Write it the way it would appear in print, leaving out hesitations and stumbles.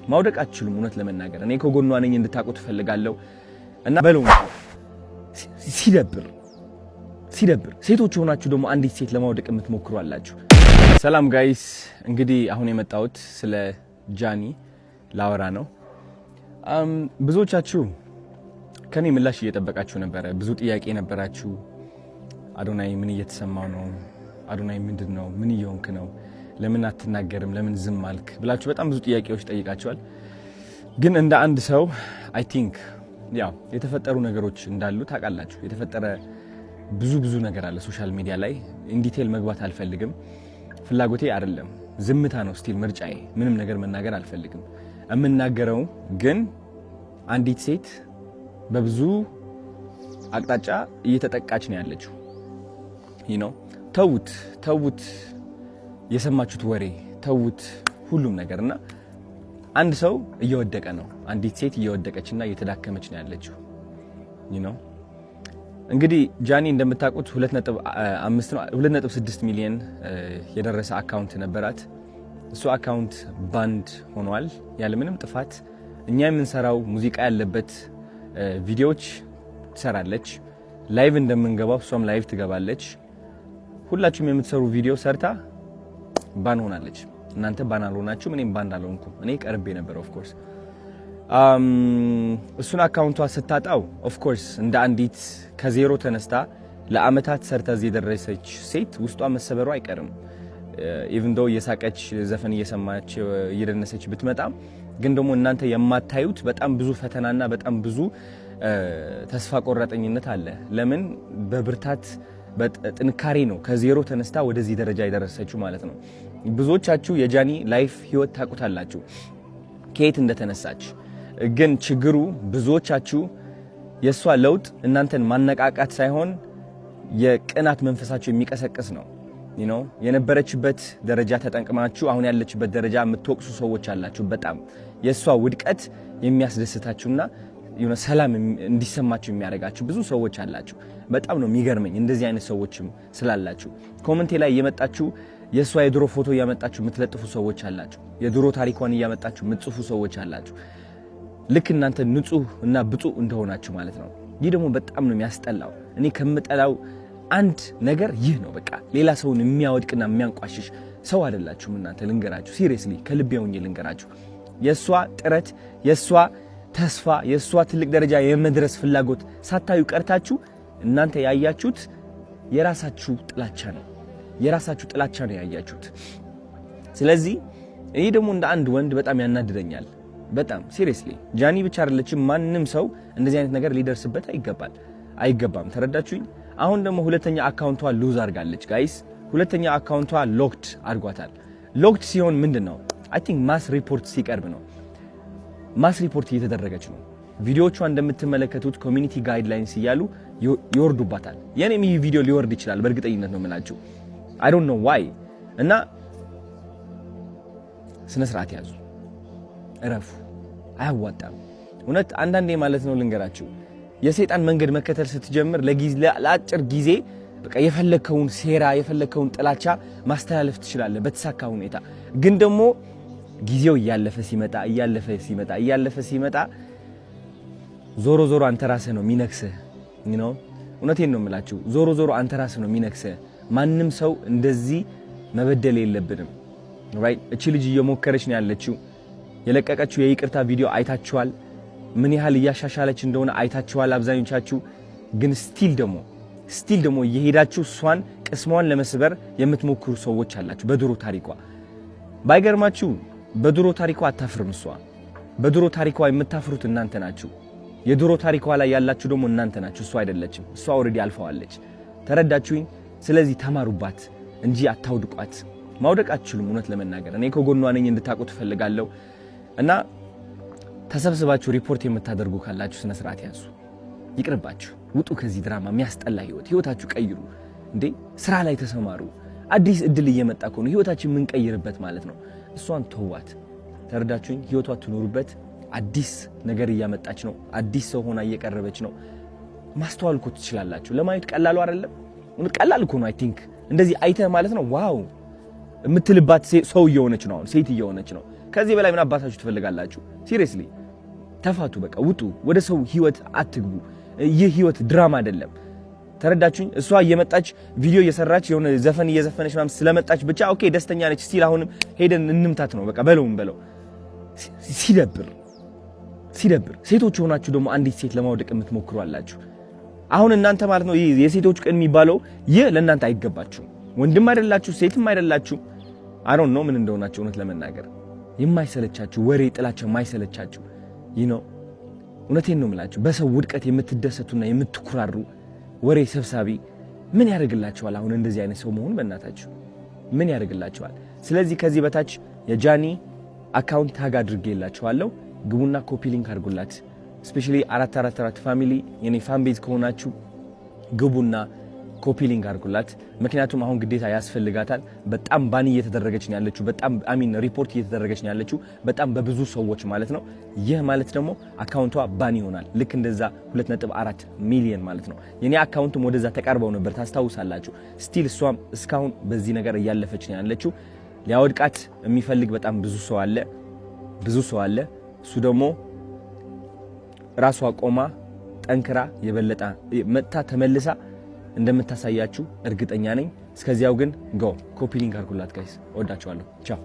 ማውደቅ አትችሉም። እውነት ለመናገር እኔ ከጎኗ ነኝ እንድታውቁት ፈልጋለሁ። እና በለው ሲደብር ሴቶች ሆናችሁ ደግሞ አንዲት ሴት ለማውደቅ የምትሞክሩ አላችሁ። ሰላም ጋይስ፣ እንግዲህ አሁን የመጣሁት ስለ ጃኒ ላወራ ነው። ብዙዎቻችሁ ከኔ ምላሽ እየጠበቃችሁ ነበረ። ብዙ ጥያቄ ነበራችሁ። አዶናይ ምን እየተሰማው ነው? አዶናይ ምንድነው? ምን እየሆንክ ነው? ለምን አትናገርም? ለምን ዝም አልክ? ብላችሁ በጣም ብዙ ጥያቄዎች ጠይቃችኋል። ግን እንደ አንድ ሰው አይ ቲንክ ያው የተፈጠሩ ነገሮች እንዳሉ ታውቃላችሁ። የተፈጠረ ብዙ ነገር አለ ሶሻል ሚዲያ ላይ። ኢንዲቴል መግባት አልፈልግም፣ ፍላጎቴ አይደለም። ዝምታ ነው ስቲል ምርጫዬ። ምንም ነገር መናገር አልፈልግም። የምናገረው ግን አንዲት ሴት በብዙ አቅጣጫ እየተጠቃች ነው ያለችው። ተውት የሰማችሁት ወሬ ተውት ሁሉም ነገርና አንድ ሰው እየወደቀ ነው። አንዲት ሴት እየወደቀችና እየተዳከመች ነው ያለችው። እንግዲህ ጃኒ እንደምታውቁት 2.6 ሚሊዮን የደረሰ አካውንት ነበራት። እሱ አካውንት ባንድ ሆኗል ያለ ምንም ጥፋት። እኛ የምንሰራው ሙዚቃ ያለበት ቪዲዮዎች ትሰራለች። ላይቭ እንደምንገባው እሷም ላይቭ ትገባለች። ሁላችሁም የምትሰሩ ቪዲዮ ሰርታ ባን ሆናለች። እናንተ ባን አልሆናችሁም፣ እኔም ባን አልሆንኩም። እኔ ቀርቤ ነበር ኦፍ ኮርስ። እሱን አካውንቷ ስታጣው ኦፍ ኮርስ እንደ አንዲት ከዜሮ ተነስታ ለአመታት ሰርታ እዚህ የደረሰች ሴት ውስጧ መሰበሩ አይቀርም። ኢቭን ዶ እየሳቀች ዘፈን እየሰማች እየደነሰች ብትመጣም ግን ደግሞ እናንተ የማታዩት በጣም ብዙ ፈተናና በጣም ብዙ ተስፋ ቆራጠኝነት አለ። ለምን በብርታት በጥንካሬ ነው ከዜሮ ተነስታ ወደዚህ ደረጃ የደረሰችው ማለት ነው። ብዙዎቻችሁ የጃኒ ላይፍ ህይወት ታውቁታላችሁ ከየት እንደተነሳች። ግን ችግሩ ብዙዎቻችሁ የሷ ለውጥ እናንተን ማነቃቃት ሳይሆን የቅናት መንፈሳችሁ የሚቀሰቅስ ነው። የነበረችበት ደረጃ ተጠንቅማችሁ አሁን ያለችበት ደረጃ የምትወቅሱ ሰዎች አላችሁ። በጣም የሷ ውድቀት የሚያስደስታችሁና ሰላም እንዲሰማችሁ የሚያደርጋችሁ ብዙ ሰዎች አላችሁ። በጣም ነው የሚገርመኝ እንደዚህ አይነት ሰዎችም ስላላችሁ። ኮሜንቴ ላይ እየመጣችሁ የሷ የድሮ ፎቶ እያመጣችሁ የምትለጥፉ ሰዎች አላችሁ። የድሮ ታሪኳን እያመጣችሁ የምትጽፉ ሰዎች አላችሁ። ልክ እናንተ ንጹህ እና ብፁዕ እንደሆናችሁ ማለት ነው። ይህ ደግሞ በጣም ነው የሚያስጠላው። እኔ ከምጠላው አንድ ነገር ይህ ነው። በቃ ሌላ ሰውን የሚያወድቅና የሚያንቋሽሽ ሰው አይደላችሁም እናንተ። ልንገራችሁ፣ ሲሪየስሊ ከልቤ ሆኜ ልንገራችሁ። የሷ ጥረት፣ የሷ ተስፋ፣ የሷ ትልቅ ደረጃ የመድረስ ፍላጎት ሳታዩ ቀርታችሁ እናንተ ያያችሁት የራሳችሁ ጥላቻ ነው። የራሳችሁ ጥላቻ ነው ያያችሁት። ስለዚህ እኔ ደግሞ እንደ አንድ ወንድ በጣም ያናድደኛል። በጣም ሲሪየስሊ ጃኒ ብቻ አይደለችም፣ ማንም ሰው እንደዚህ አይነት ነገር ሊደርስበት አይገባም። ተረዳችሁኝ? አሁን ደግሞ ሁለተኛ አካውንቷ ሉዝ አድርጋለች ጋይስ። ሁለተኛ አካውንቷ ሎክድ አድርጓታል። ሎክድ ሲሆን ምንድነው? አይ ቲንክ ማስ ሪፖርት ሲቀርብ ነው። ማስ ሪፖርት እየተደረገች ነው። ቪዲዮቿ እንደምትመለከቱት ኮሚኒቲ ጋይድላይንስ እያሉ ይወርዱባታል። የኔም ይህ ቪዲዮ ሊወርድ ይችላል በእርግጠኝነት ነው የምላችሁ። አይ ዶንት ኖ ዋይ። እና ስነ ስርዓት ያዙ፣ እረፉ። አያዋጣም እውነት። አንዳንዴ ማለት ነው ልንገራችሁ፣ የሰይጣን መንገድ መከተል ስትጀምር ለአጭር ጊዜ በቃ የፈለከውን ሴራ የፈለከውን ጥላቻ ማስተላለፍ ትችላለህ በተሳካ ሁኔታ። ግን ደግሞ ጊዜው እያለፈ ሲመጣ ዞሮ አንተ ራስህ ነው የሚነክስህ። እውነቴን ነው የምላችሁ፣ ዞሮ አንተ ራስህ ነው የሚነክስህ። ማንም ሰው እንደዚህ መበደል የለብንም። ራይት? እቺ ልጅ እየሞከረች ነው ያለችው። የለቀቀችው የይቅርታ ቪዲዮ አይታችኋል። ምን ያህል እያሻሻለች እንደሆነ አይታችኋል አብዛኞቻችሁ። ግን ስቲል ደግሞ እየሄዳችሁ እሷን ቅስሟን ለመስበር የምትሞክሩ ሰዎች አላችሁ። በድሮ ታሪኳ ባይገርማችሁ በድሮ ታሪኳ አታፍርም እሷ። በድሮ ታሪኳ የምታፍሩት እናንተ ናችሁ። የድሮ ታሪኳ ላይ ያላችሁ ደግሞ እናንተ ናችሁ፣ እሷ አይደለችም። እሷ ኦልሬዲ አልፈዋለች። ተረዳችሁኝ? ስለዚህ ተማሩባት እንጂ አታውድቋት። ማውደቅ አትችሉም። እውነት ለመናገር እኔ ከጎኗ ነኝ እንድታውቁት ፈልጋለሁ። እና ተሰብስባችሁ ሪፖርት የምታደርጉ ካላችሁ ስነ ስርዓት ያዙ። ይቅርባችሁ፣ ውጡ ከዚህ ድራማ። የሚያስጠላ ህይወታችሁ ቀይሩ። እንዴ ስራ ላይ ተሰማሩ። አዲስ እድል እየመጣ ነው፣ ህይወታችን የምንቀይርበት ማለት ነው። እሷን ተዋት። ተረዳችሁኝ? ህይወቷ ትኖሩበት። አዲስ ነገር እያመጣች ነው። አዲስ ሰው ሆና እየቀረበች ነው። ማስተዋል እኮ ትችላላችሁ። ለማየት ቀላሉ አይደለም። ቀላል እኮ ነው። አይ ቲንክ እንደዚህ አይተህ ማለት ነው ዋው የምትልባት ሰው እየሆነች ነው። አሁን ሴት እየሆነች ነው። ከዚህ በላይ ምን አባታችሁ ትፈልጋላችሁ? ሲሪየስሊ ተፋቱ፣ በቃ ውጡ። ወደ ሰው ህይወት አትግቡ። ይህ ህይወት ድራማ አይደለም። ተረዳችሁኝ? እሷ እየመጣች ቪዲዮ እየሰራች የሆነ ዘፈን እየዘፈነች ምናምን ስለመጣች ብቻ ኦኬ ደስተኛ ነች ስቲል አሁንም ሄደን እንምታት ነው በቃ በለው። ሲደብር ሴቶች ሆናችሁ ደግሞ አንዲት ሴት ለማውደቅ የምትሞክሩ አላችሁ። አሁን እናንተ ማለት ነው የሴቶች ቀን የሚባለው ይህ ለእናንተ አይገባችሁም። ወንድም አይደላችሁ ሴትም አይደላችሁ። አይ ዶንት ኖ ምን እንደሆናችሁ እውነት ለመናገር የማይሰለቻችሁ ወሬ ጥላቸው የማይሰለቻችሁ እውነቴን ነው የምላችሁ። በሰው ውድቀት የምትደሰቱና የምትኩራሩ ወሬ ሰብሳቢ ምን ያደርግላችኋል? አሁን እንደዚህ አይነት ሰው መሆን በእናታችሁ ምን ያደርግላችኋል? ስለዚህ ከዚህ በታች የጃኒ አካውንት ታግ አድርጌላችኋለሁ። ግቡና ኮፒ ሊንክ አድርጉላት። ስፔሻሊ 444 ፋሚሊ የኔ ፋን ቤዝ ከሆናችሁ ግቡና ኮፒ ሊንክ አድርጉላት። ምክንያቱም አሁን ግዴታ ያስፈልጋታል። በጣም ባኒ እየተደረገች ነው ያለችው። በጣም ሪፖርት እየተደረገች ነው ያለችው በጣም በብዙ ሰዎች ማለት ነው። ይህ ማለት ደግሞ አካውንቷ ባኒ ይሆናል። ልክ እንደዛ 2.4 ሚሊዮን ማለት ነው። የኔ አካውንትም ወደዛ ተቃርበው ነበር ታስታውሳላችሁ። ስቲል እሷም እስካሁን በዚህ ነገር እያለፈች ነው ያለችው። ሊያወድቃት የሚፈልግ በጣም ብዙ ሰው አለ። እሱ ደግሞ ራሷ ቆማ ጠንክራ የበለጠ መጥታ ተመልሳ እንደምታሳያችሁ እርግጠኛ ነኝ። እስከዚያው ግን ኮፒ ሊንክ አድርጉላት ጋይስ። ወዳችኋለሁ። ቻው